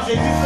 Thank you.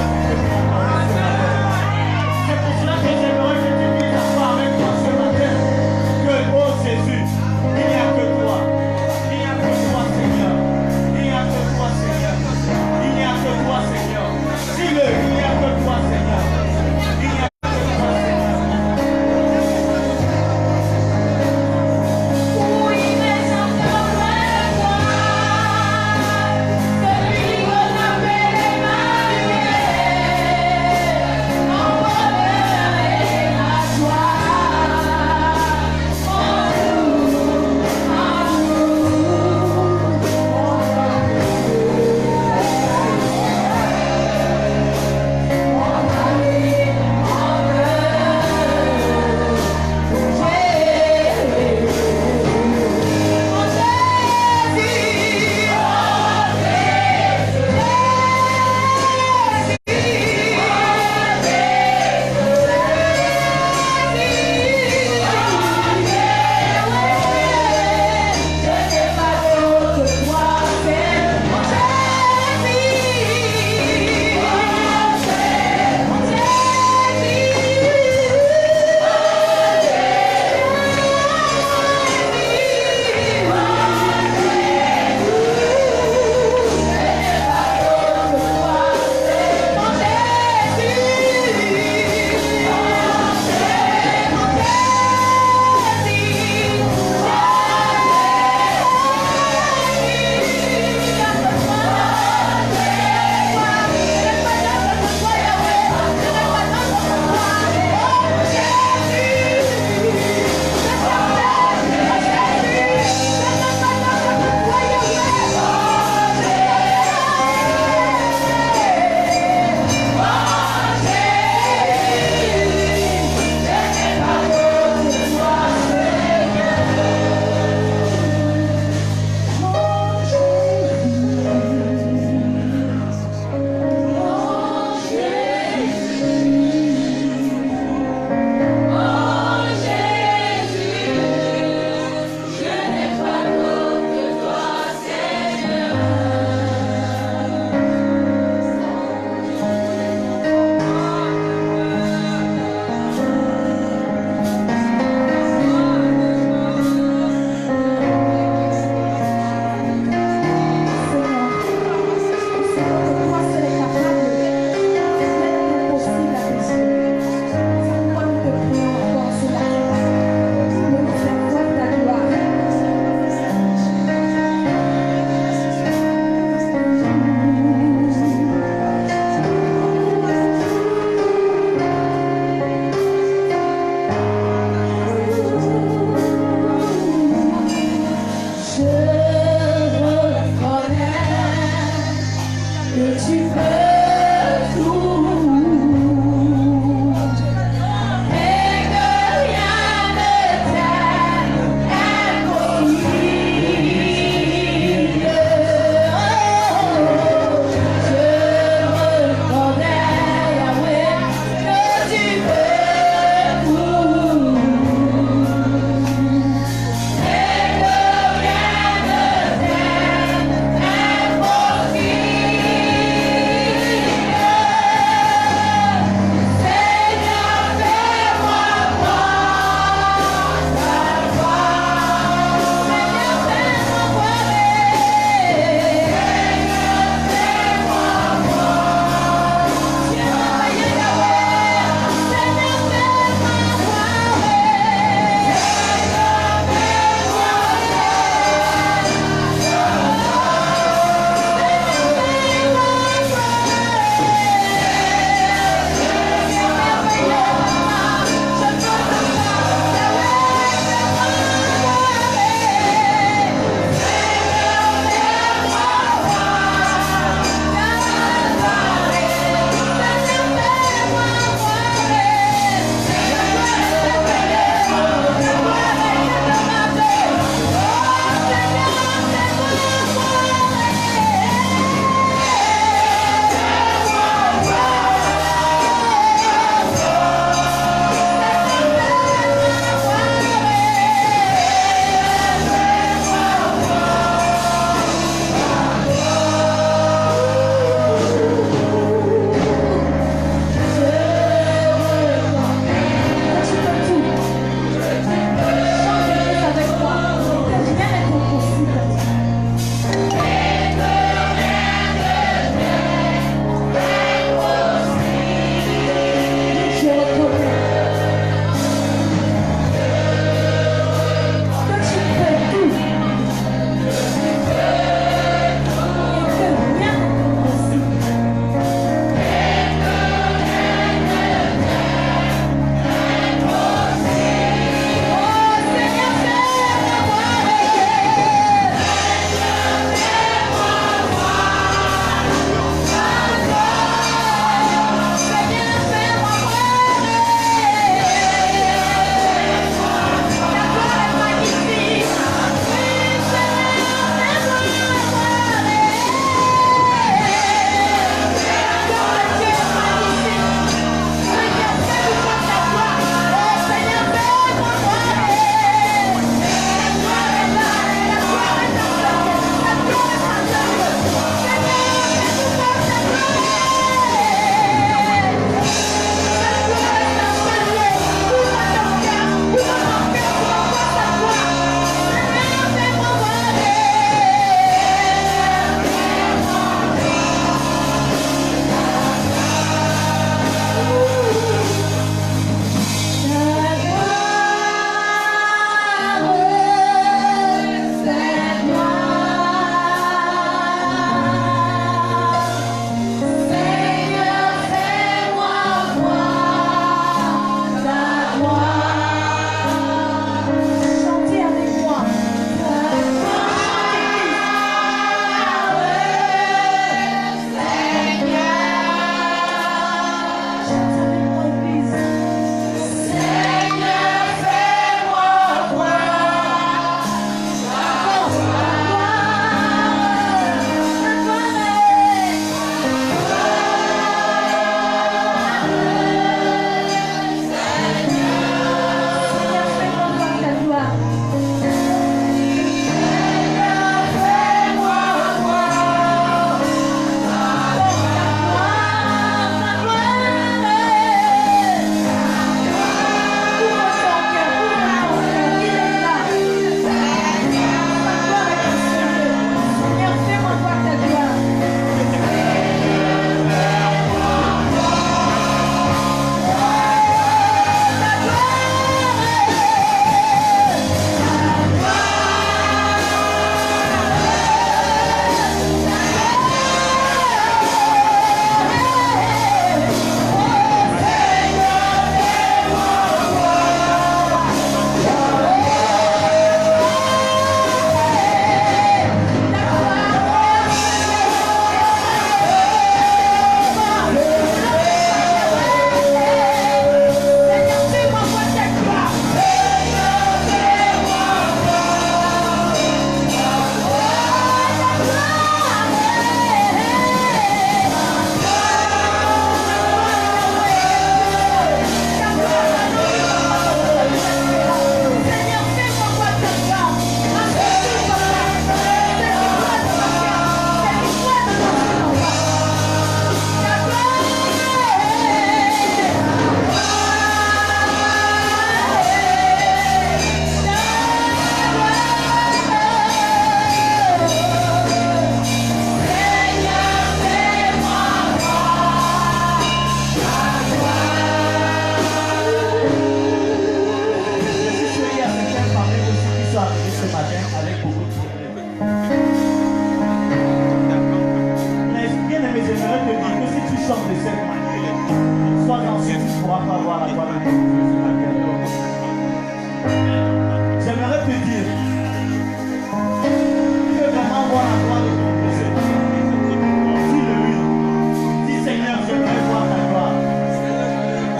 J'aimerais te dire que vraiment voir la gloire de ton Dieu. Dis-le lui. Dis Seigneur, j'aimerais voir ta gloire.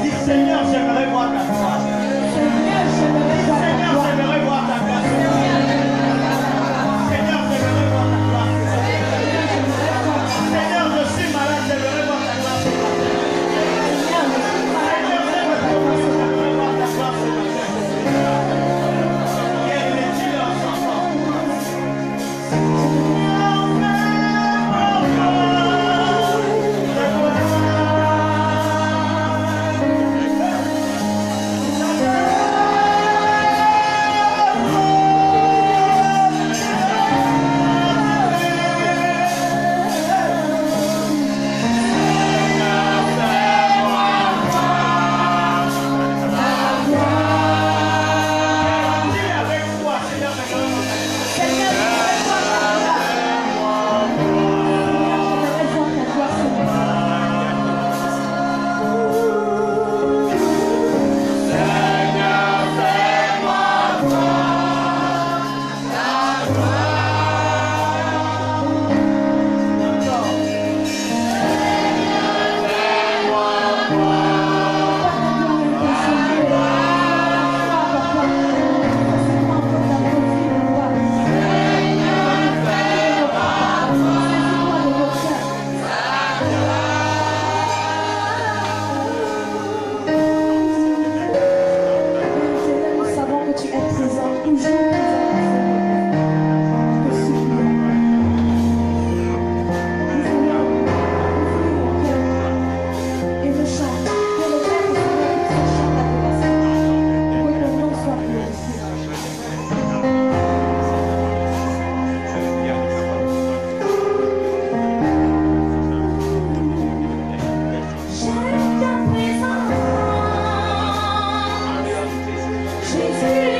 Dis Seigneur, j'aimerais voir ta gloire. Seigneur, j'aimerais voir ta gloire. Seigneur, j'aimerais voir ta gloire. Seigneur, je suis malade, j'aimerais voir ta gloire. Seigneur, j'aimerais voir ta gloire. Quel est-il en enfant? C'est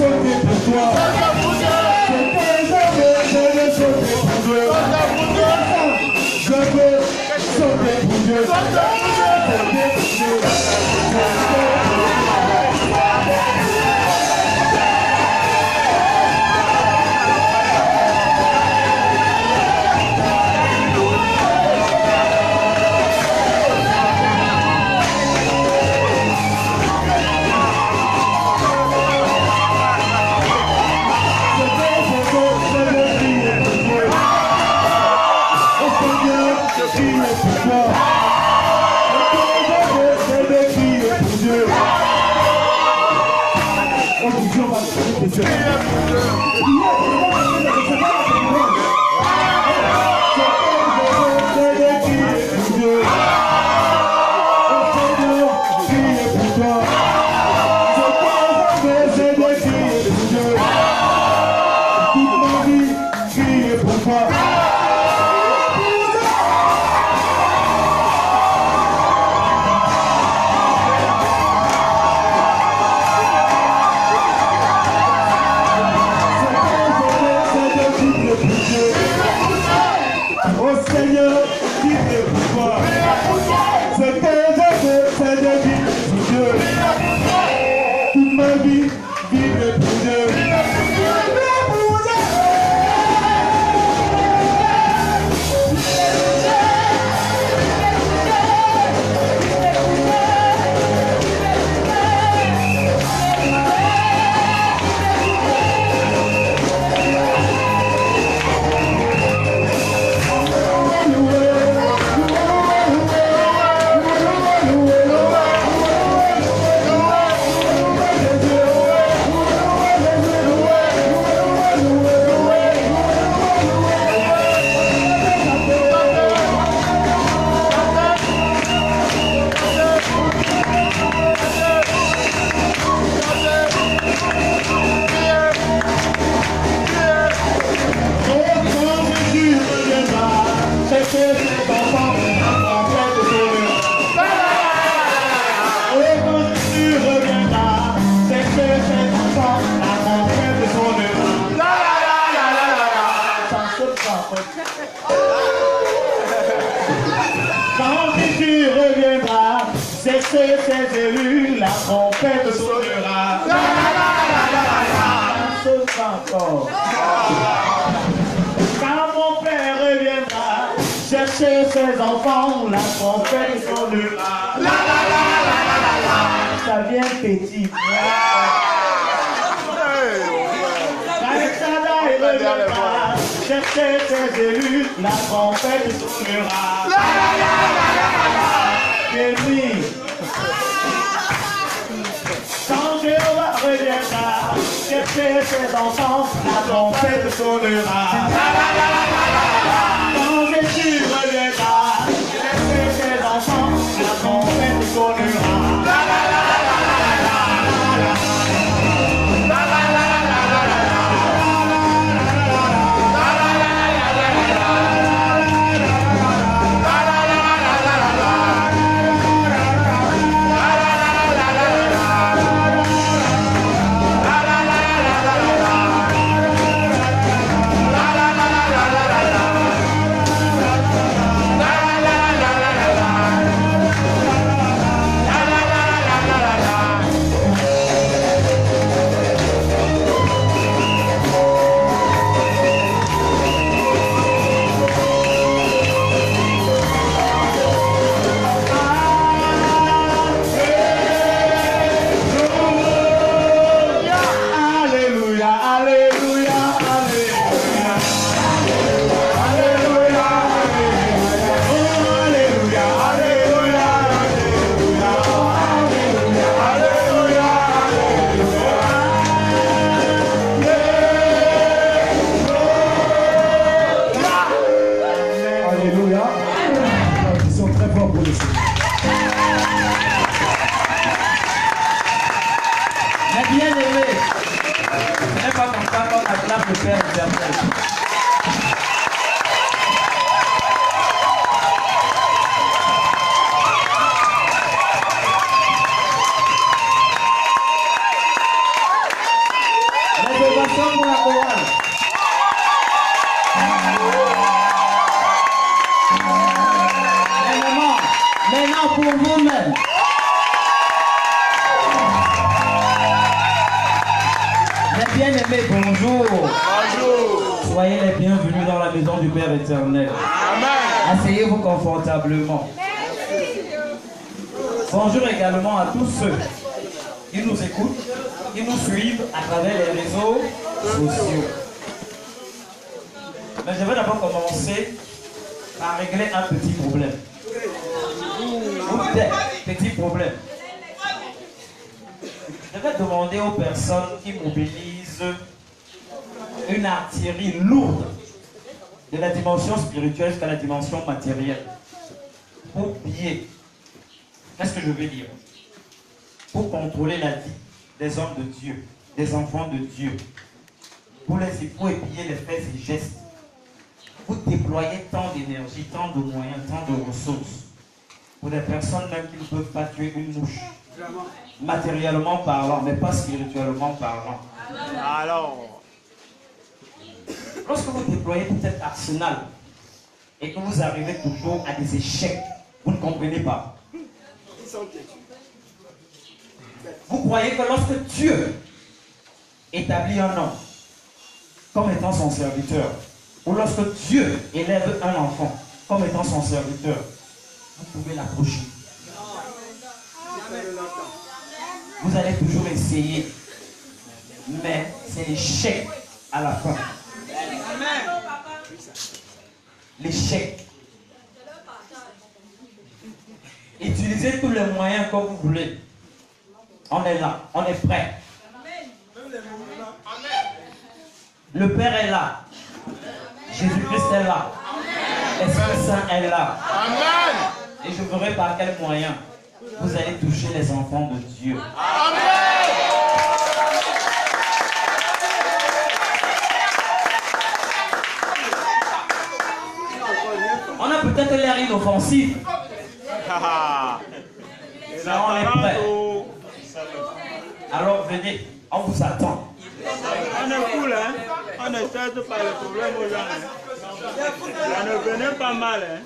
sauter pour toi. Je veux sauter pour Dieu. Je veux sauter pour Dieu. Quand Jésus reviendra, cesser ses élus, la trompette sonnera. Quand mon Père reviendra, chercher ses enfants, la trompette sonnera. Ça vient petit. Quand reviendra, chercher ses élus, la trompette sonnera. Béni. Quand Jéhovah reviendra, chercher ses enfants, la trompette sonnera. Quand Jésus reviendra, chercher ses enfants, la trompette sonnera. Les bien-aimés, bonjour. Bonjour. Soyez les bienvenus dans la maison du Père éternel. Amen. Asseyez-vous confortablement. Bonjour également à tous ceux qui nous écoutent, qui nous suivent à travers les réseaux sociaux. Mais je vais d'abord commencer par régler un petit problème. Ou des petits problèmes. Je vais demander aux personnes qui mobilisent une artillerie lourde de la dimension spirituelle jusqu'à la dimension matérielle pour piller. Qu'est-ce que je veux dire? Pour contrôler la vie des hommes de Dieu, des enfants de Dieu, pour épier les faits et gestes, pour déployer tant d'énergie, tant de moyens, tant de ressources, pour des personnes même qui ne peuvent pas tuer une mouche, matériellement parlant, mais pas spirituellement parlant. Alors, lorsque vous déployez tout cet arsenal et que vous arrivez toujours à des échecs, vous ne comprenez pas. Vous croyez que lorsque Dieu établit un homme comme étant son serviteur, ou lorsque Dieu élève un enfant comme étant son serviteur, vous pouvez l'approcher. Vous allez toujours essayer, mais c'est l'échec à la fin. L'échec. Utilisez tous les moyens que vous voulez. On est là, on est prêt. Le Père est là. Jésus-Christ est là. L'Esprit Saint est là. Et je verrai par quel moyen vous allez toucher les enfants de Dieu. On a peut-être l'air inoffensif. Mais on est prêt. Alors venez, on vous attend. On est cool, hein? On ne traite pas le problème aux gens. Hein? Ça ne venait pas mal, hein?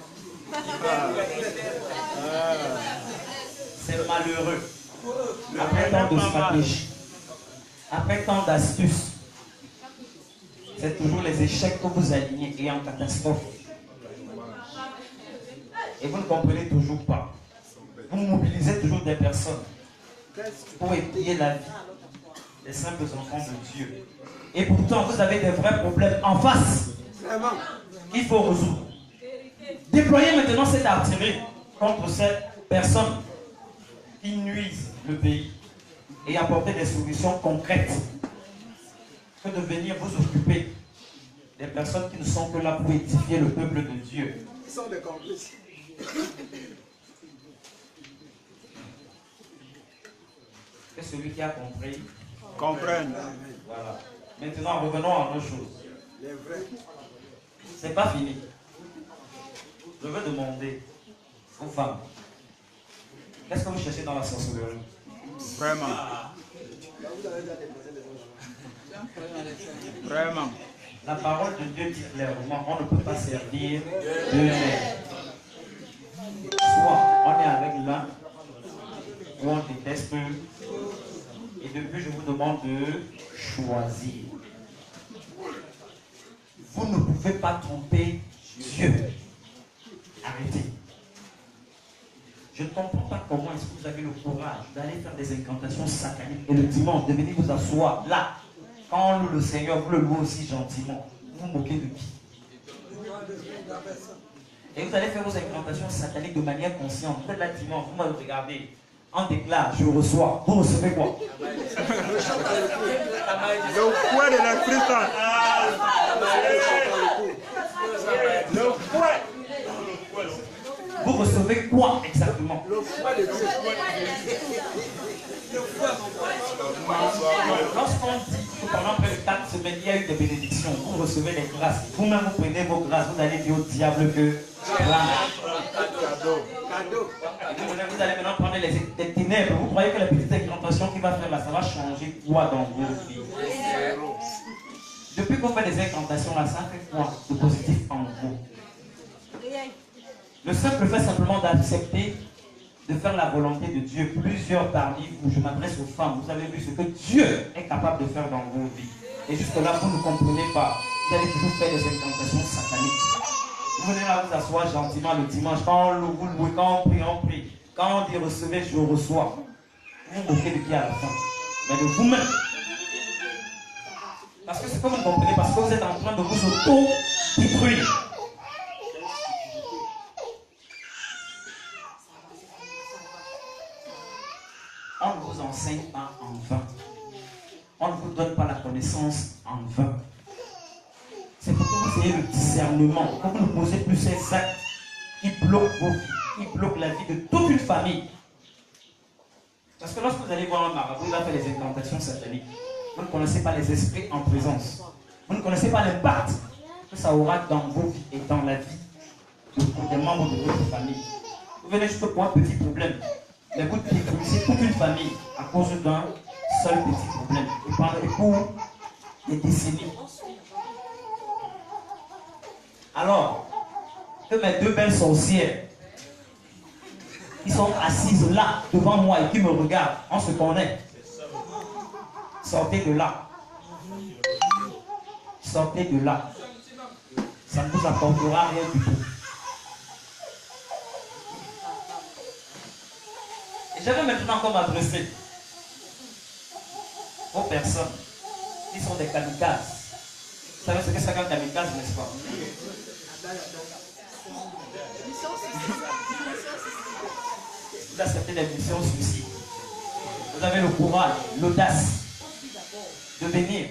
C'est malheureux. Après tant de stratégies, après tant d'astuces, c'est toujours les échecs que vous alignez et en catastrophe. Et vous ne comprenez toujours pas. Vous mobilisez toujours des personnes pour épier la vie des simples enfants de Dieu. Et pourtant, vous avez des vrais problèmes en face qu'il faut résoudre. Déployez maintenant cette artillerie contre ces personnes qui nuisent le pays et apporter des solutions concrètes que de venir vous occuper des personnes qui ne sont que là pour édifier le peuple de Dieu. Ils sont des complices. Que celui qui a compris comprenne. Voilà. Maintenant, revenons à nos choses. C'est pas fini. Je veux demander aux femmes, qu'est-ce que vous cherchez dans la sorcellerie? Vraiment. Vraiment. La parole de Dieu dit clairement, on ne peut pas servir deux maîtres. Soit on est avec l'un, ou on déteste eux. Et depuis, je vous demande de choisir. Vous ne pouvez pas tromper Dieu. Arrêtez. Je ne comprends pas comment est-ce que vous avez le courage d'aller faire des incantations sataniques et le dimanche de venir vous asseoir là. Quand on loue le Seigneur, vous le louez aussi gentiment. Vous vous moquez de qui? Et vous allez faire vos incantations sataniques de manière consciente. Peut-être là dimanche, vous me regardez. On déclare, je reçois. Vous recevez quoi? Le fouet de l'Esprit Saint. Le fouet. Vous recevez quoi exactement? Le fouet de Dieu. Lorsqu'on dit que pendant près de 4 semaines, il y a eu des bénédictions, vous recevez les grâces. Vous-même, vous prenez vos grâces, vous allez dire au diable que cadeau. Vous allez maintenant prendre les ténèbres. Vous croyez que la petite incantation qu'il va faire là, ça va changer quoi dans vos vies? Depuis qu'on fait des incantations là, ça fait quoi de positif en vous? Le simple fait simplement d'accepter de faire la volonté de Dieu. Plusieurs parmi vous, je m'adresse aux femmes, vous avez vu ce que Dieu est capable de faire dans vos vies. Et jusque-là, vous ne comprenez pas. Vous allez toujours faire des incantations sataniques. Vous venez là vous asseoir gentiment le dimanche. Quand vous louez, quand on prie, on prie. Quand on dit recevez, je reçois. Vous vous moquez de qui à la fin? Mais de vous-même. Parce que ce que vous comprenez, parce que vous êtes en train de vous auto-détruire. On ne vous enseigne pas en vain. On ne vous donne pas la connaissance en vain. C'est pour que vous ayez le discernement, pour que vous ne posez plus ces actes qui bloquent vos vies, qui bloquent la vie de toute une famille. Parce que lorsque vous allez voir un marabout, il va faire les incantations sataniques. Vous ne connaissez pas les esprits en présence. Vous ne connaissez pas l'impact que ça aura dans vos vies et dans la vie des membres de votre famille. Vous venez juste pour un petit problème. Mais vous détruisez toute une famille à cause d'un seul petit problème. Et pour des décennies. Alors, que mes deux belles sorcières qui sont assises là, devant moi et qui me regardent, on se connaît. Sortez de là. Sortez de là. Ça ne vous apportera rien du tout. Et je vais maintenant encore m'adresser aux personnes qui sont des kamikazes. Vous savez ce que c'est qu'un kamikaze, n'est-ce pas? Vous acceptez des missions suicides. Vous avez le courage, l'audace de venir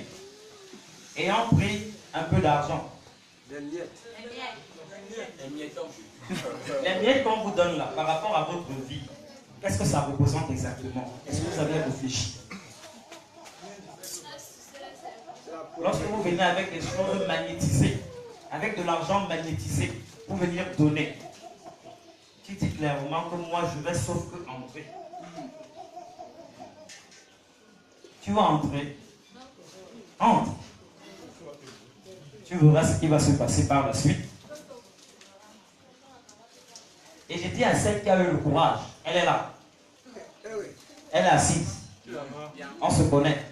ayant pris un peu d'argent. Les miettes qu'on vous donne là, par rapport à votre vie, qu'est-ce que ça représente exactement? Est-ce que vous avez réfléchi? Lorsque vous venez avec des choses magnétisées, avec de l'argent magnétisé, pour venir donner, tu dis clairement que moi je vais sauf que entrer. Tu vas entrer. Entre. Tu verras ce qui va se passer par la suite. Et j'ai dit à celle qui a eu le courage, elle est là. Elle est assise. On se connaît.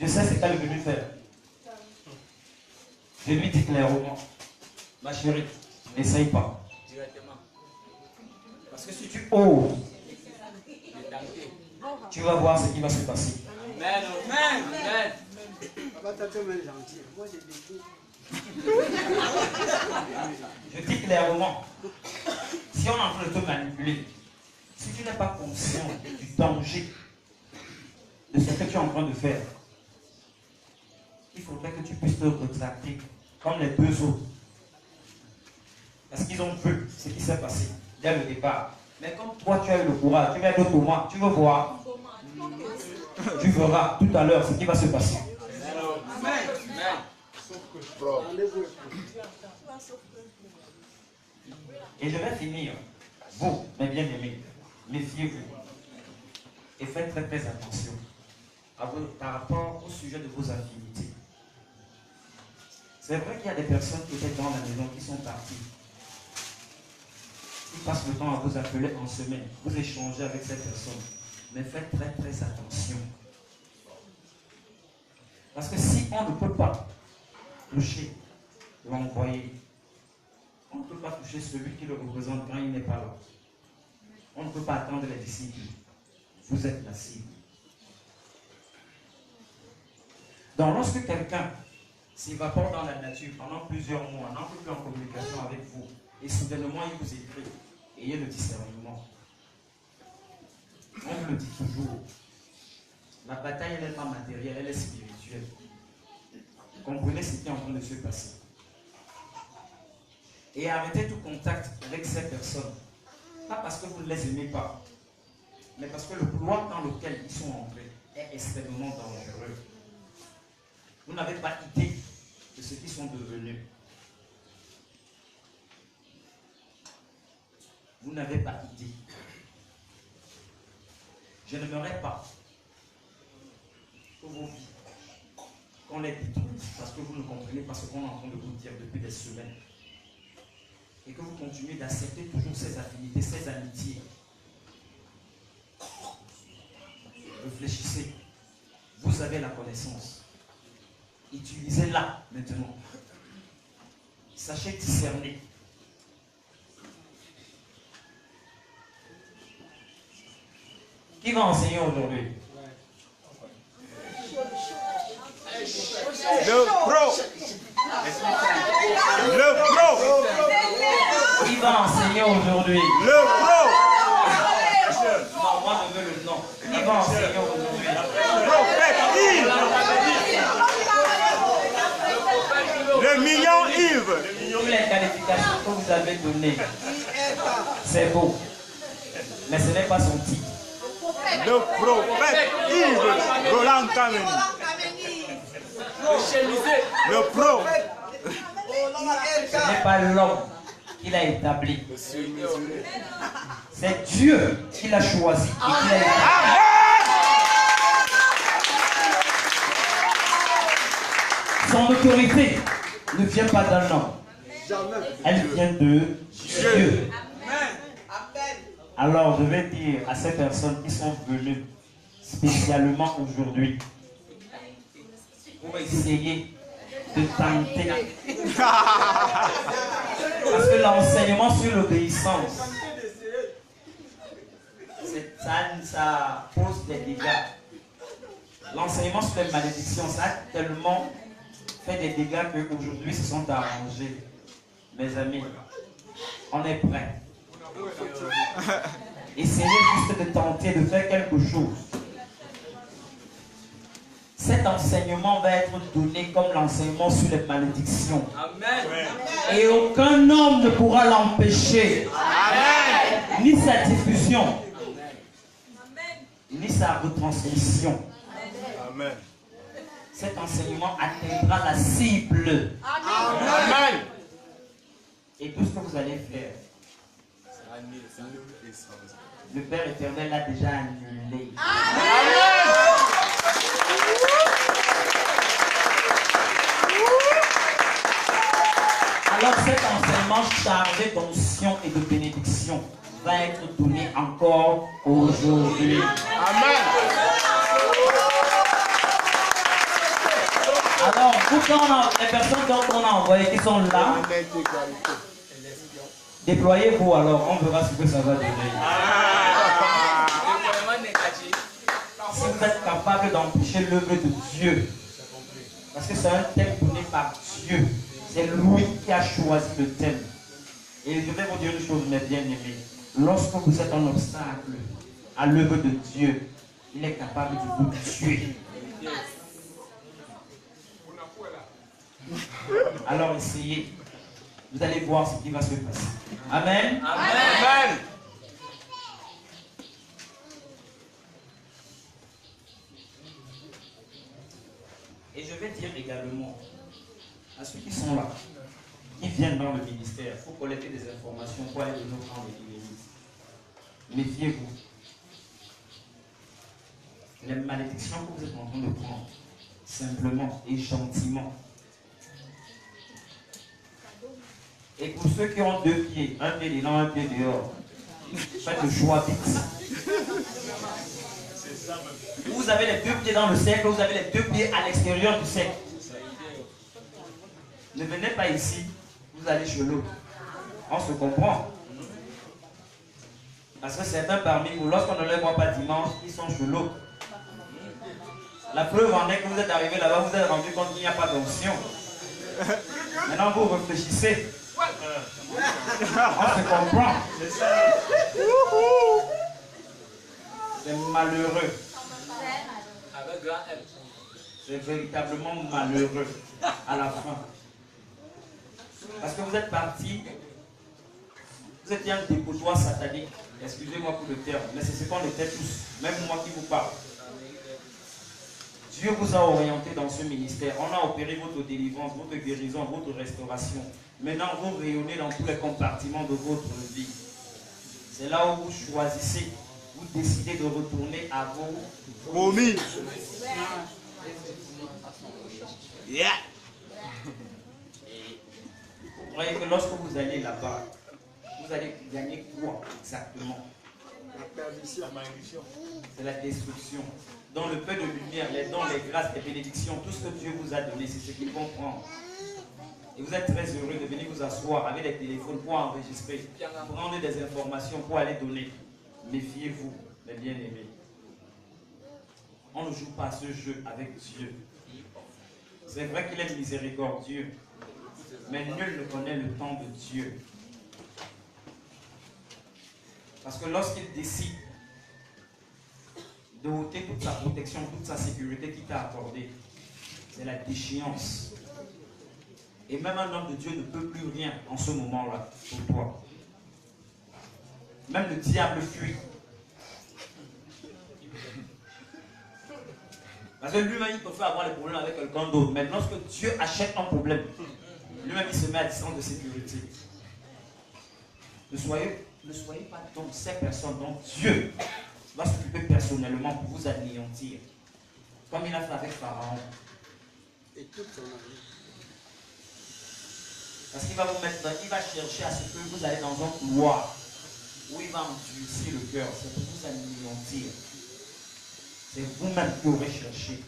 Je sais ce qu'elle est venue faire. Je lui dis clairement, ma chérie, n'essaye pas. Parce que si tu oses, tu vas voir ce qui va se passer. Amen. Amen. Je dis clairement, si on est en train de te manipuler, si tu n'es pas conscient du danger de ce que tu es en train de faire, il faudrait que tu puisses te retracter comme les deux autres. Parce qu'ils ont vu ce qui s'est passé dès le départ. Mais comme toi tu as eu le courage, tu viens de Thomas, tu veux voir. Tu verras tout à l'heure ce qui va se passer. Et je vais finir. Vous, mes bien-aimés, méfiez-vous. Et faites très très attention par rapport au sujet de vos affinités. C'est vrai qu'il y a des personnes qui étaient dans la maison qui sont parties. Ils passent le temps à vous appeler en semaine. Vous échangez avec ces personnes. Mais faites très très attention. Parce que si on ne peut pas toucher l'envoyé, on ne peut pas toucher celui qui le représente quand il n'est pas là. On ne peut pas attendre les disciples. Vous êtes la cible. Donc lorsque quelqu'un s'évapore dans la nature pendant plusieurs mois, n'entre plus en communication avec vous, et soudainement il vous écrit, ayez le discernement. On vous le dit toujours. La bataille, elle n'est pas matérielle, elle est spirituelle. Comprenez ce qui est en train de se passer. Et arrêtez tout contact avec ces personnes. Pas parce que vous ne les aimez pas, mais parce que le couloir dans lequel ils sont entrés est extrêmement dangereux. Vous n'avez pas idée de ce qu'ils sont devenus. Vous n'avez pas idée. Je n'aimerais pas que vos vies, qu'on les détruise parce que vous ne comprenez pas ce qu'on est en train de vous dire depuis des semaines. Et que vous continuez d'accepter toujours ces affinités, ces amitiés réfléchissez. Vous avez la connaissance. Utilisez-la maintenant. Sachez discerner. Qui va enseigner aujourd'hui? Le pro. Le pro. Qui va enseigner aujourd'hui? Le pro. Non, moi je veux le nom. Qui va enseigner aujourd'hui? Prophète Yves. Le mignon Yves. Toutes les qualifications que vous avez données, c'est beau. Mais ce n'est pas son titre. Le prophète Yves. Roland Kameni. Le pro. Ce n'est pas l'homme qui l'a établi. C'est Dieu qui l'a choisi et qui l'a établi. Son autorité ne vient pas d'un homme. Elle vient de Dieu. Alors je vais dire à ces personnes qui sont venues spécialement aujourd'hui pour essayer de tenter. Parce que l'enseignement sur l'obéissance, ça pose des dégâts. L'enseignement sur les malédictions, ça a tellement fait des dégâts qu'aujourd'hui se sont arrangés. Mes amis, on est prêts. Essayez juste de tenter de faire quelque chose. Cet enseignement va être donné comme l'enseignement sur les malédictions. Amen. Et aucun homme ne pourra l'empêcher. Ni sa diffusion, ni sa retransmission. Amen. Cet enseignement atteindra la cible. Amen. Et tout ce que vous allez faire, le Père éternel l'a déjà annulé. Alors cet enseignement chargé d'onction et de bénédiction va être donné encore aujourd'hui. Amen. Alors, vous, les personnes qu'on a envoyées qui sont là, déployez-vous alors, on verra ce que ça va donner. Si vous êtes capable d'empêcher l'œuvre de Dieu, parce que c'est un thème donné par Dieu, c'est lui qui a choisi le thème. Et je vais vous dire une chose, mes bien-aimés, lorsque vous êtes un obstacle à l'œuvre de Dieu, il est capable de vous tuer. Alors essayez. Vous allez voir ce qui va se passer. Amen. Amen. Et je vais dire également à ceux qui sont là, qui viennent dans le ministère, il faut collecter des informations pour aller de nos camps de l'église. Méfiez-vous. Les malédictions que vous êtes en train de prendre, simplement et gentiment. Et pour ceux qui ont deux pieds, un pied dedans, un pied dehors, faites le choix vite. Vous avez les deux pieds dans le cercle, vous avez les deux pieds à l'extérieur du cercle. Ne venez pas ici, vous allez chez l'autre. On se comprend. Parce que certains parmi vous, lorsqu'on ne les voit pas dimanche, ils sont chez l'autre. La preuve en est que vous êtes arrivé là-bas, vous vous êtes rendu compte qu'il n'y a pas d'onction. Maintenant vous réfléchissez. On se comprend. C'est malheureux. C'est véritablement malheureux à la fin. Parce que vous êtes parti, vous étiez un dépotoir satanique. Excusez-moi pour le terme, mais c'est ce qu'on était tous, même moi qui vous parle. Dieu vous a orienté dans ce ministère. On a opéré votre délivrance, votre guérison, votre restauration. Maintenant, vous rayonnez dans tous les compartiments de votre vie. C'est là où vous choisissez, vous décidez de retourner à vos Promis. Yeah. Vous voyez que lorsque vous allez là-bas, vous allez gagner quoi exactement? C'est la destruction. Dans le peu de lumière, les dons, les grâces, les bénédictions, tout ce que Dieu vous a donné, c'est ce qu'ils vont prendre. Et vous êtes très heureux de venir vous asseoir avec les téléphones pour enregistrer, prendre des informations pour aller donner. Méfiez-vous, mes bien-aimés. On ne joue pas ce jeu avec Dieu. C'est vrai qu'il est miséricordieux, mais nul ne connaît le temps de Dieu. Parce que lorsqu'il décide de ôter toute sa protection, toute sa sécurité qu'il t'a accordée, c'est la déchéance. Et même un homme de Dieu ne peut plus rien en ce moment-là pour toi. Même le diable fuit. Parce que lui-même, il peut faire avoir des problèmes avec quelqu'un d'autre. Mais lorsque Dieu achète un problème, lui-même, il se met à distance de sécurité. Ne soyez pas donc ces personnes dont Dieu va s'occuper personnellement pour vous anéantir. Comme il a fait avec Pharaon. Et toute son avenir. Parce qu'il va vous mettre dans, il va chercher à ce que vous allez dans un couloir où il va endurcir le cœur. C'est pour vous anéantir. C'est vous-même qui aurez cherché.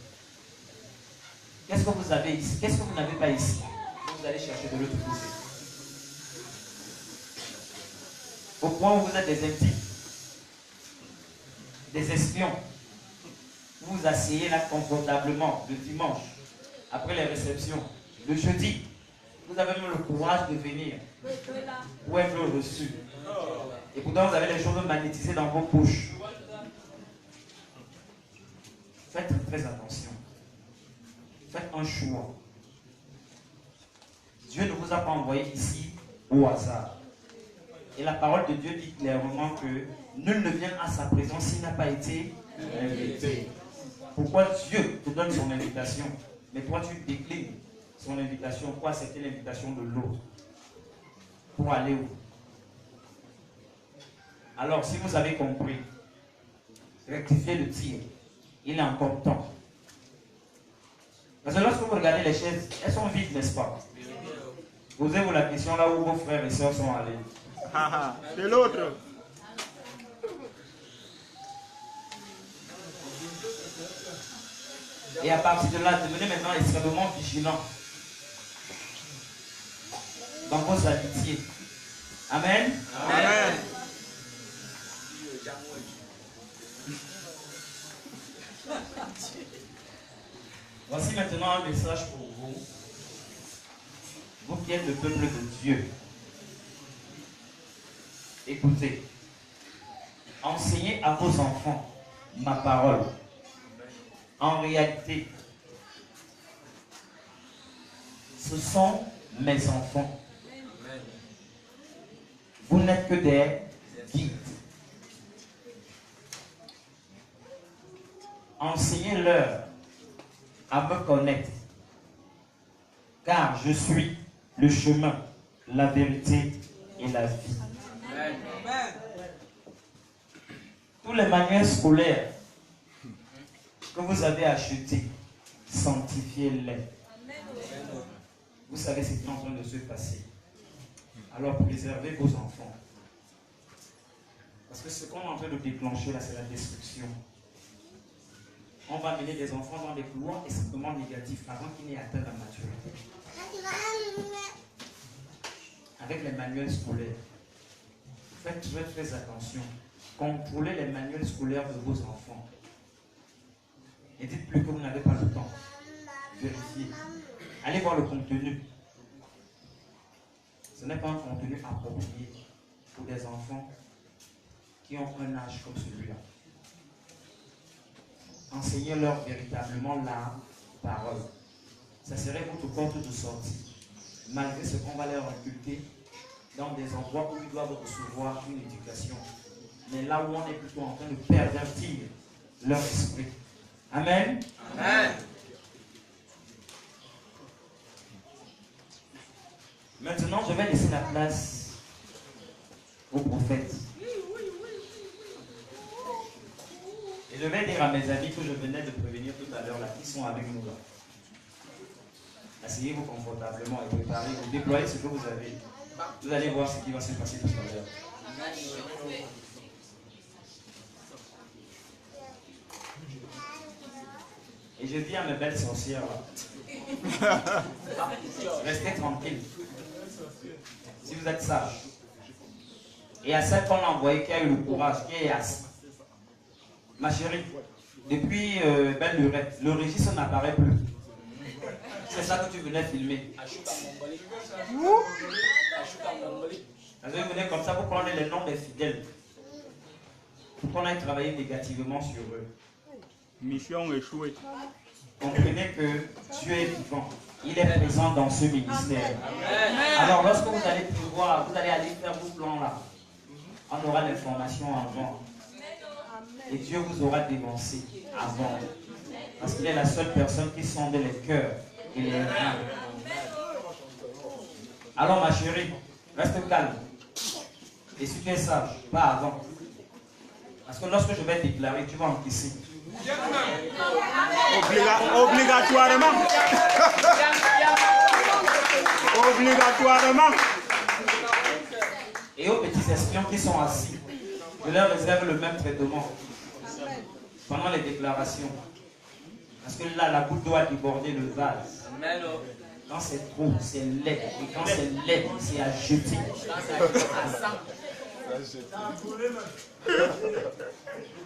Qu'est-ce que vous avez ici? Qu'est-ce que vous n'avez pas ici? Vous allez chercher de l'autre côté. Au point où vous êtes des intimes, des espions. Vous vous asseyez là confortablement le dimanche, après les réceptions, le jeudi. Vous avez même le courage de venir pour être reçu. Et pourtant, vous avez les choses magnétisées dans vos poches. Faites très attention. Faites un choix. Dieu ne vous a pas envoyé ici au hasard. Et la parole de Dieu dit clairement que nul ne vient à sa présence s'il n'a pas été invité. Pourquoi Dieu te donne son invitation, mais toi tu déclines son invitation pour accepter l'invitation de l'autre? Pour aller où? Alors, si vous avez compris, rectifiez le tir. Il est encore temps. Parce que lorsque vous regardez les chaises, elles sont vides, n'est-ce pas? Posez-vous la question là où vos frères et sœurs sont allés. De l'autre. Et à partir de là, devenez maintenant extrêmement vigilants dans vos amitiés. Amen. Amen. Voici maintenant un message pour vous. Vous qui êtes le peuple de Dieu. Écoutez. Enseignez à vos enfants ma parole. En réalité, ce sont mes enfants. Vous n'êtes que des guides. Enseignez-leur à me connaître, car je suis le chemin, la vérité et la vie. Amen. Tous les manuels scolaires que vous avez achetés, sanctifiez-les. Vous savez ce qui est en train de se passer. Alors préservez vos enfants. Parce que ce qu'on est en train de déclencher là, c'est la destruction. On va mener des enfants dans des couloirs extrêmement négatifs avant qu'ils n'aient atteint la maturité. Avec les manuels scolaires, faites très très attention. Contrôlez les manuels scolaires de vos enfants. Et dites plus que vous n'avez pas le temps. Vérifiez. Allez voir le contenu. Ce n'est pas un contenu approprié pour des enfants qui ont un âge comme celui-là. Enseignez-leur véritablement la parole. Ça serait votre porte de sortie. Malgré ce qu'on va leur inculquer dans des endroits où ils doivent recevoir une éducation. Mais là où on est plutôt en train de pervertir leur esprit. Amen. Amen. Maintenant, je vais laisser la place au prophète. Et je vais dire à mes amis que je venais de prévenir tout à l'heure, là, qui sont avec nous là. Asseyez-vous confortablement et préparez-vous, déployez ce que vous avez. Vous allez voir ce qui va se passer tout à l'heure. je dis à mes belles sorcières là, restez tranquilles. Si vous êtes sages. Et à celle qu'on a envoyée qui a eu le courage, qui est assise. Ma chérie, depuis Belle Lurette, le registre n'apparaît plus. C'est ça que tu venais filmer. Vous venez comme ça pour prendre les noms des fidèles. Pour qu'on aille travailler négativement sur eux. Mission échouée. Comprenez que Dieu est vivant. Il est présent dans ce ministère. Alors lorsque vous allez pouvoir, vous allez aller faire vos plans là. On aura l'information avant. Et Dieu vous aura dénoncé avant. Parce qu'il est la seule personne qui sonde les cœurs et les reins. Alors ma chérie, reste calme. Et si tu es sage, pas avant. Parce que lorsque je vais déclarer, tu vas encaisser. Obligatoirement. Obligatoirement. Et aux petits espions qui sont assis, je leur réserve le même traitement pendant les déclarations. Parce que là, la goutte doit déborder le vase. Quand c'est trop, c'est laid. Et quand c'est laid, c'est à jeter.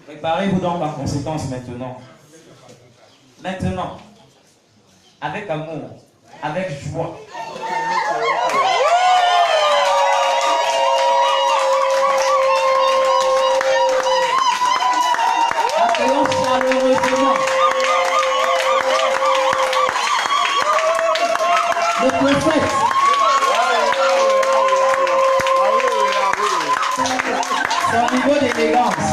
Préparez-vous donc en conséquence maintenant. Maintenant, avec amour, avec joie. Accueillons chaleureusement le prophète. Son niveau d'élégance.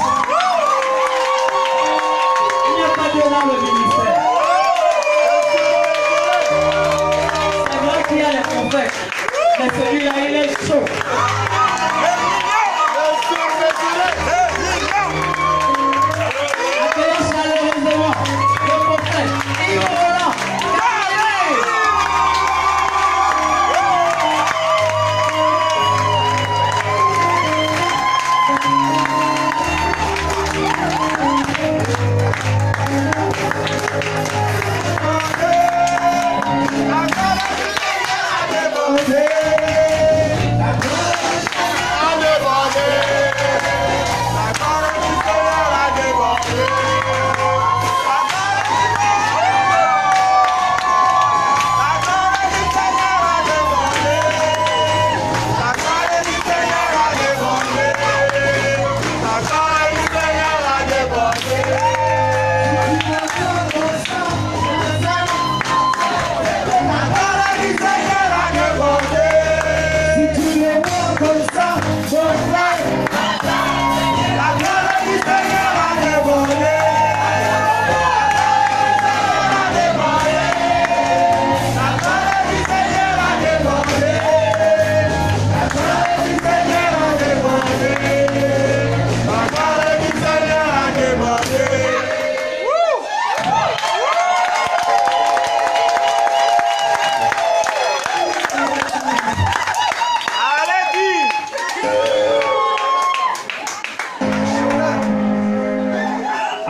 Il n'y a pas de dans le ministère. C'est vrai qu'il y a les prophètes, mais celui-là, il est chaud. Accueillons chaleureusement le prophète. Et voilà.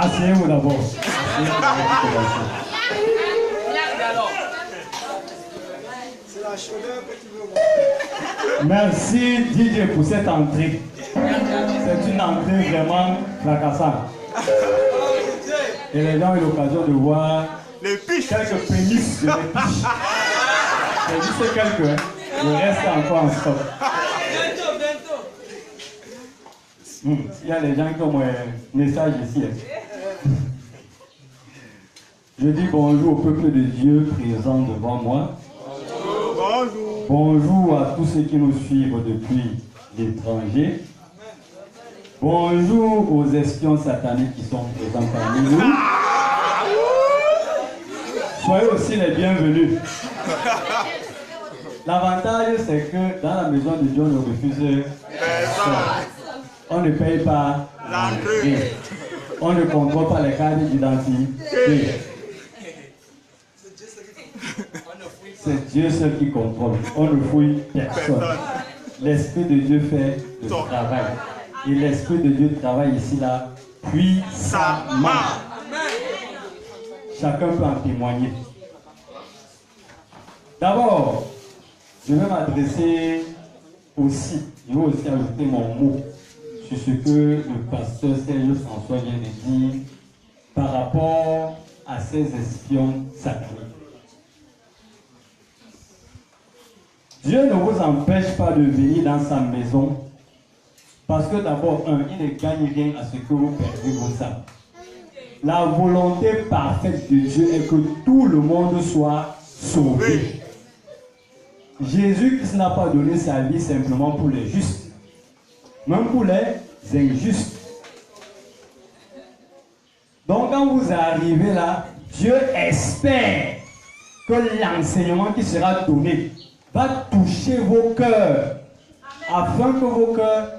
Asseyez-vous d'abord. C'est la chaleur que tu veux voir. Merci Didier pour cette entrée. C'est une entrée vraiment fracassante. Et les gens ont eu l'occasion de voir quelques prémices de mes piches. C'est juste quelques, hein. Le reste est encore en stock. Il y a des gens qui ont un message ici. Hein. Je dis bonjour au peuple de Dieu présent devant moi. Bonjour. Bonjour à tous ceux qui nous suivent depuis l'étranger. Bonjour aux espions sataniques qui sont présents parmi nous. Soyez aussi les bienvenus. L'avantage, c'est que dans la maison de Dieu, on ne refuse personne. On ne paye pas l'entrée. On ne contrôle pas les cartes d'identité. C'est Dieu seul qui contrôle. On ne fouille personne. L'Esprit de Dieu fait le travail. Et l'Esprit de Dieu travaille ici là puissamment. chacun peut en témoigner. D'abord, je vais m'adresser aussi, je vais aussi ajouter mon mot sur ce que le pasteur Serge François vient de dire par rapport à ces espions sacrés. Dieu ne vous empêche pas de venir dans sa maison parce que d'abord, il ne gagne rien à ce que vous perdez vos âmes. La volonté parfaite de Dieu est que tout le monde soit sauvé. Jésus-Christ n'a pas donné sa vie simplement pour les justes, même pour les injustes. Donc quand vous arrivez là, Dieu espère que l'enseignement qui sera donné va toucher vos cœurs, afin que vos cœurs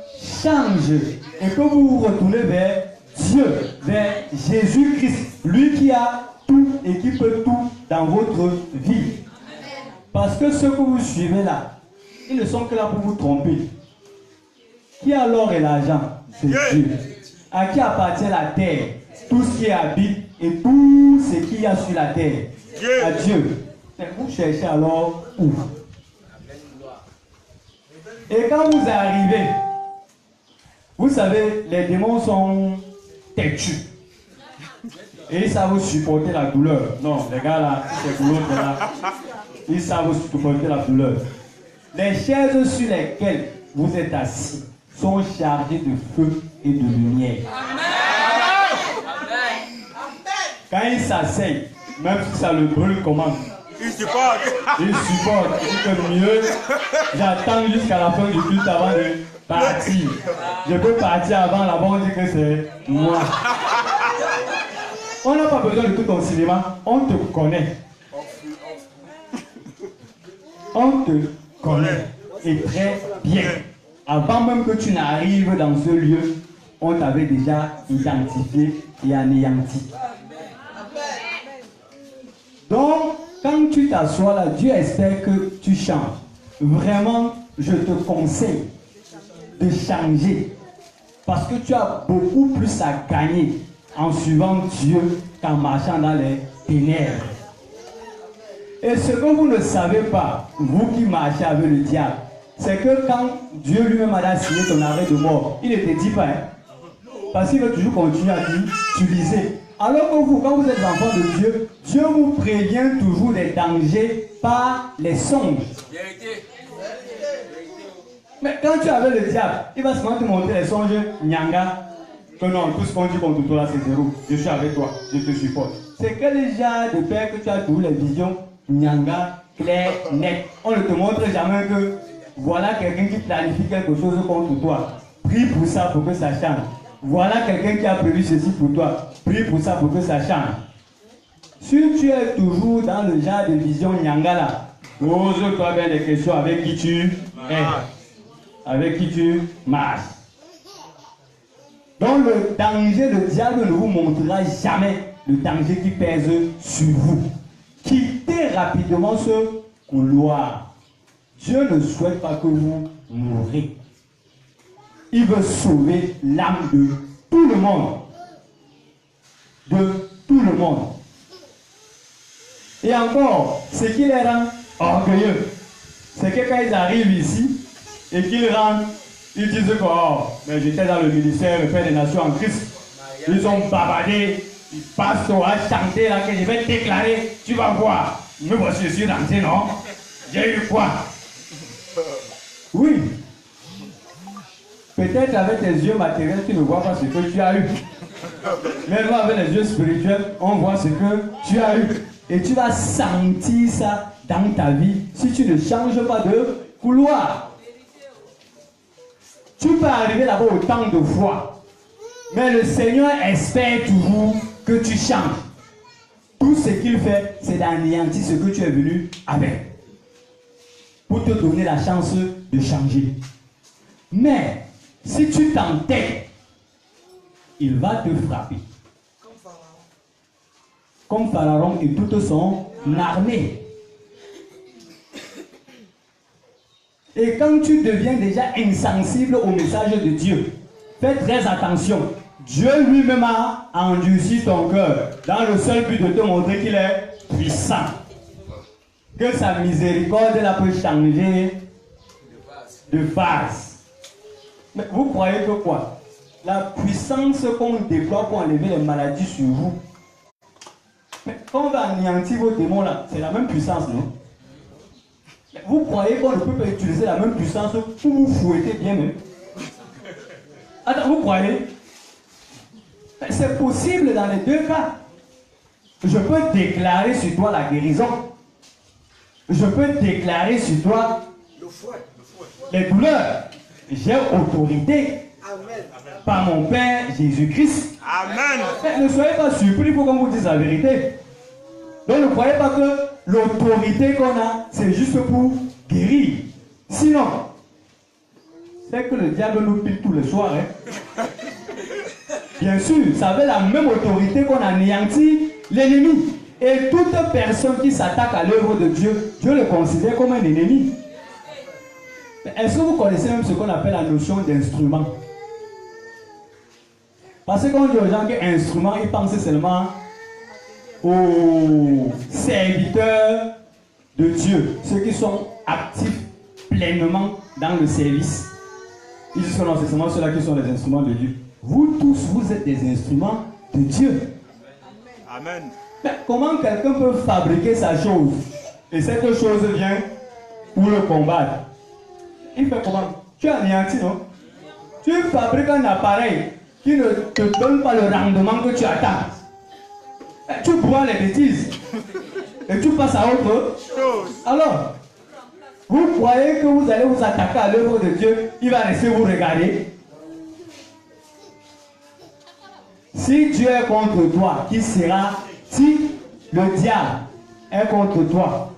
changent et que vous vous retournez vers Dieu, vers Jésus-Christ, lui qui a tout et qui peut tout dans votre vie. Parce que ceux que vous suivez là, ils ne sont que là pour vous tromper. Qui a l'or et l'argent? C'est Dieu. À qui appartient la terre, tout ce qui habite et tout ce qu'il y a sur la terre? À Dieu. Mais vous cherchez alors où? Et quand vous arrivez, vous savez, les démons sont têtus. Et ils savent supporter la douleur. Non, les gars là, c'est l'autre là. Ils savent supporter la douleur. Les chaises sur lesquelles vous êtes assis sont chargées de feu et de lumière. Quand ils s'asseyent, même si ça le brûle comment? Il supporte. Il supporte. Il dit que mieux, j'attends jusqu'à la fin du culte avant de partir. Je peux partir avant, là-bas on dit que c'est moi. On n'a pas besoin de tout ton cinéma, on te connaît. On te connaît. Et très bien. Avant même que tu n'arrives dans ce lieu, on t'avait déjà identifié et anéanti. Donc, quand tu t'assois là, Dieu espère que tu changes. Vraiment, je te conseille de changer. Parce que tu as beaucoup plus à gagner en suivant Dieu qu'en marchant dans les ténèbres. Et ce que vous ne savez pas, vous qui marchez avec le diable, c'est que quand Dieu lui-même a signé ton arrêt de mort, il ne te dit pas. Parce qu'il veut toujours continuer à t'utiliser. Alors que vous, quand vous êtes enfant de Dieu, Dieu vous prévient toujours des dangers par les songes. Mais quand tu es avec le diable, il va seulement te montrer les songes, nyanga, que non, tout ce qu'on dit contre toi là c'est zéro. Je suis avec toi, je te supporte. C'est quel genre de père que tu as toujours les visions, nyanga, clair, net. On ne te montre jamais que voilà quelqu'un qui planifie quelque chose contre toi. Prie pour ça pour que ça change. Voilà quelqu'un qui a prévu ceci pour toi. Prie pour ça pour que ça change. Si tu es toujours dans le genre de vision nyanga là, pose-toi bien des questions avec qui tu es. Avec qui tu marches. Donc le danger, le diable ne vous montrera jamais le danger qui pèse sur vous. Quittez rapidement ce couloir. Dieu ne souhaite pas que vous mourrez. Il veut sauver l'âme de tout le monde. De tout le monde. Et encore, ce qui les rend orgueilleux, c'est que quand ils arrivent ici et qu'ils rentrent, ils disent que oh, mais j'étais dans le ministère, le Père des Nations en Christ. Ils ont bavardé, ils passent à chanter là que je vais déclarer, tu vas voir. Mais voici, je suis rentré, non? J'ai eu quoi? Oui. Peut-être avec tes yeux matériels, tu ne vois pas ce que tu as eu. Mais moi, avec les yeux spirituels, on voit ce que tu as eu. Et tu vas sentir ça dans ta vie si tu ne changes pas de couloir. Tu peux arriver là-bas autant de fois. Mais le Seigneur espère toujours que tu changes. Tout ce qu'il fait, c'est d'anéantir ce que tu es venu avec. Pour te donner la chance de changer. Mais, si tu t'entêtes, il va te frapper. Comme Pharaon et toute son armée. Et quand tu deviens déjà insensible au message de Dieu, fais très attention. Dieu lui-même a endurci ton cœur dans le seul but de te montrer qu'il est puissant. Que sa miséricorde la peut changer de base. Mais vous croyez que quoi? La puissance qu'on déploie pour enlever les maladies sur vous. Mais quand on va anéantir vos démons là, c'est la même puissance, non? Vous croyez qu'on ne peut pas utiliser la même puissance pour vous fouetter bien même? Attends, vous croyez? C'est possible dans les deux cas. Je peux déclarer sur toi la guérison. Je peux déclarer sur toi les douleurs. J'ai autorité par mon Père Jésus-Christ. Amen. Ne soyez pas surpris, il faut qu'on vous dise la vérité. Donc ne croyez pas que l'autorité qu'on a, c'est juste pour guérir. Sinon, c'est que le diable nous pile tous les soirs. Hein. Bien sûr, ça avait la même autorité qu'on anéantit l'ennemi. Et toute personne qui s'attaque à l'œuvre de Dieu, Dieu le considère comme un ennemi. Est-ce que vous connaissez même ce qu'on appelle la notion d'instrument? Parce que quand on dit aux gens qu'instrument, ils pensent seulement aux serviteurs de Dieu, ceux qui sont actifs pleinement dans le service. Ils disent que non, c'est seulement ceux-là qui sont les instruments de Dieu. Vous tous, vous êtes des instruments de Dieu. Amen. Mais comment quelqu'un peut fabriquer sa chose et cette chose vient pour le combattre? Il fait comment? Tu es anéanti, non? Tu fabriques un appareil qui ne te donne pas le rendement que tu attends. Tu bois les bêtises et tu passes à autre chose. Alors, vous croyez que vous allez vous attaquer à l'œuvre de Dieu, il va rester vous regarder? Si Dieu est contre toi, qui sera? Si le diable est contre toi,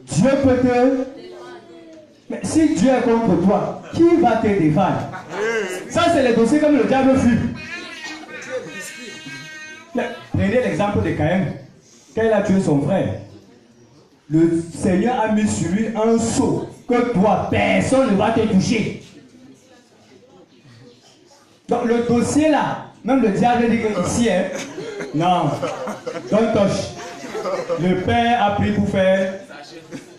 Dieu peut te... Mais si Dieu est contre toi, qui va te défendre? Ça, c'est le dossier comme le diable fut. Prenez l'exemple de Caïn. Quand il a tué son frère, le Seigneur a mis sur lui un sceau que toi, personne ne va te toucher. Donc le dossier là, même le diable dit que ici, hein, non, don't touch. Le Père a pris pour faire,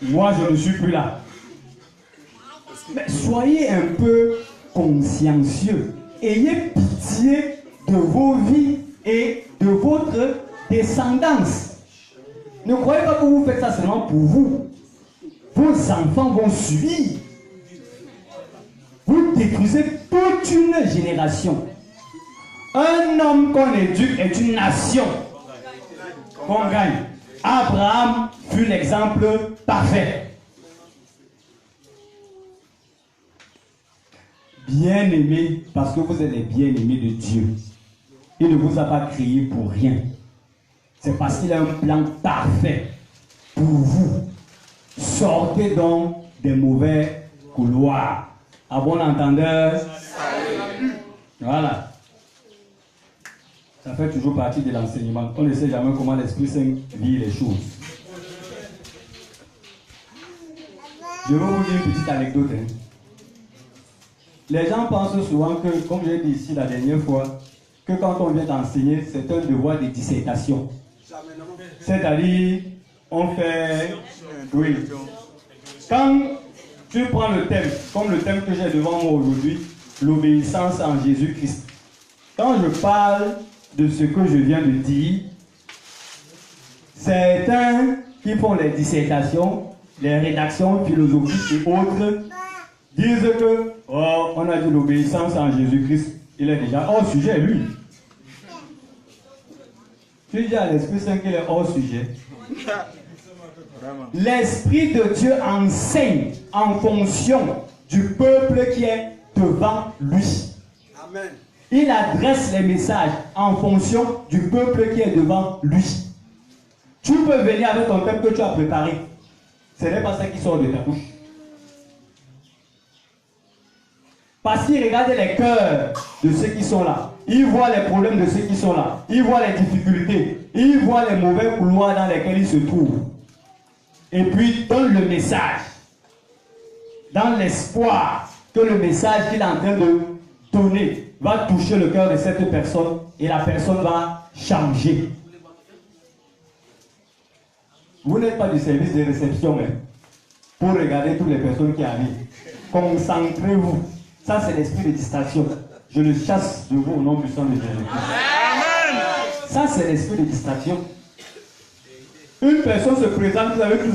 moi je ne suis plus là. Mais soyez un peu consciencieux. Ayez pitié de vos vies et de votre descendance. Ne croyez pas que vous faites ça seulement pour vous. Vos enfants vont suivre. Vous détruisez toute une génération. Un homme qu'on éduque est une nation qu'on gagne. Abraham fut l'exemple parfait. Bien-aimés, parce que vous êtes les bien-aimés de Dieu. Il ne vous a pas créé pour rien. C'est parce qu'il a un plan parfait pour vous. Sortez donc des mauvais couloirs. À bon entendeur. Voilà. Ça fait toujours partie de l'enseignement. On ne sait jamais comment l'Esprit Saint vit les choses. Je vais vous dire une petite anecdote. Hein. Les gens pensent souvent que, comme j'ai dit ici la dernière fois, que quand on vient d'enseigner, c'est un devoir de dissertation. C'est-à-dire, on fait... Oui. Quand tu prends le thème, comme le thème que j'ai devant moi aujourd'hui, l'obéissance en Jésus-Christ. Quand je parle de ce que je viens de dire, certains qui font les dissertations, les rédactions philosophiques et autres, disent que, oh, on a dit l'obéissance en Jésus-Christ, il est déjà hors sujet, lui. Tu dis à l'Esprit Saint qu'il est hors sujet. L'Esprit de Dieu enseigne en fonction du peuple qui est devant lui. Amen. Il adresse les messages en fonction du peuple qui est devant lui. Tu peux venir avec ton thème que tu as préparé. Ce n'est pas ça qui sort de ta bouche. Parce qu'il regarde les cœurs de ceux qui sont là. Il voit les problèmes de ceux qui sont là. Il voit les difficultés. Il voit les mauvais couloirs dans lesquels ils se trouvent. Et puis donne le message. Dans l'espoir que le message qu'il est en train de donné va toucher le cœur de cette personne et la personne va changer. Vous n'êtes pas du service de réception, mais pour regarder toutes les personnes qui arrivent. Concentrez-vous. Ça, c'est l'esprit de distraction. Je le chasse de vous au nom du sang de Jésus. Ça, c'est l'esprit de distraction. Une personne se présente, vous avez tous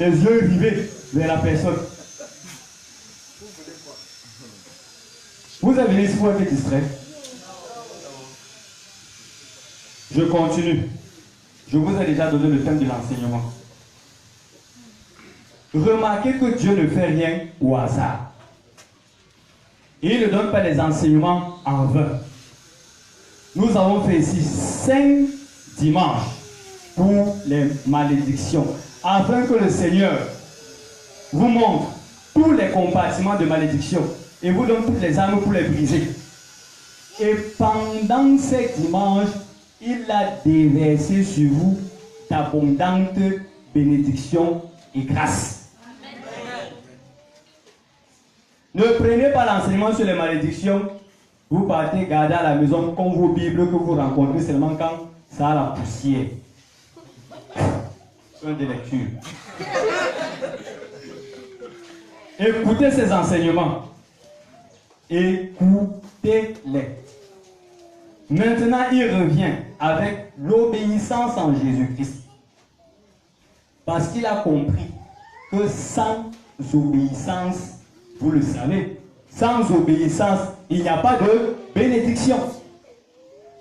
les yeux rivés vers la personne. Vous avez venu ici pour être distrait. Je continue. Je vous ai déjà donné le thème de l'enseignement. Remarquez que Dieu ne fait rien au hasard. Et il ne donne pas des enseignements en vain. Nous avons fait ici 5 dimanches pour les malédictions, afin que le Seigneur vous montre tous les compartiments de malédiction et vous donne toutes les armes pour les briser. Et pendant ces dimanches, il a déversé sur vous d'abondantes bénédictions et grâces. Ne prenez pas l'enseignement sur les malédictions. Vous partez garder à la maison comme vos Bibles que vous rencontrez seulement quand ça a la poussière. Un de lecture. Écoutez ces enseignements. Écoutez-les. Maintenant, il revient avec l'obéissance en Jésus-Christ. Parce qu'il a compris que sans obéissance, vous le savez, sans obéissance, il n'y a pas de bénédiction.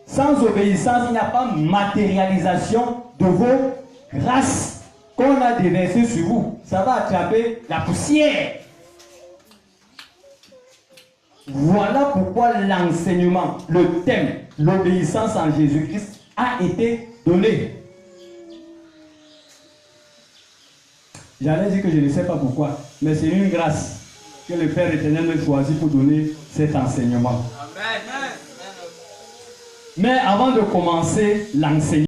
Sans obéissance, il n'y a pas matérialisation de vos grâces qu'on a déversées sur vous. Ça va attraper la poussière. Voilà pourquoi l'enseignement, le thème, l'obéissance en Jésus-Christ a été donné. J'allais dire que je ne sais pas pourquoi, mais c'est une grâce que le Père éternel me choisit pour donner cet enseignement. Amen. Mais avant de commencer l'enseignement,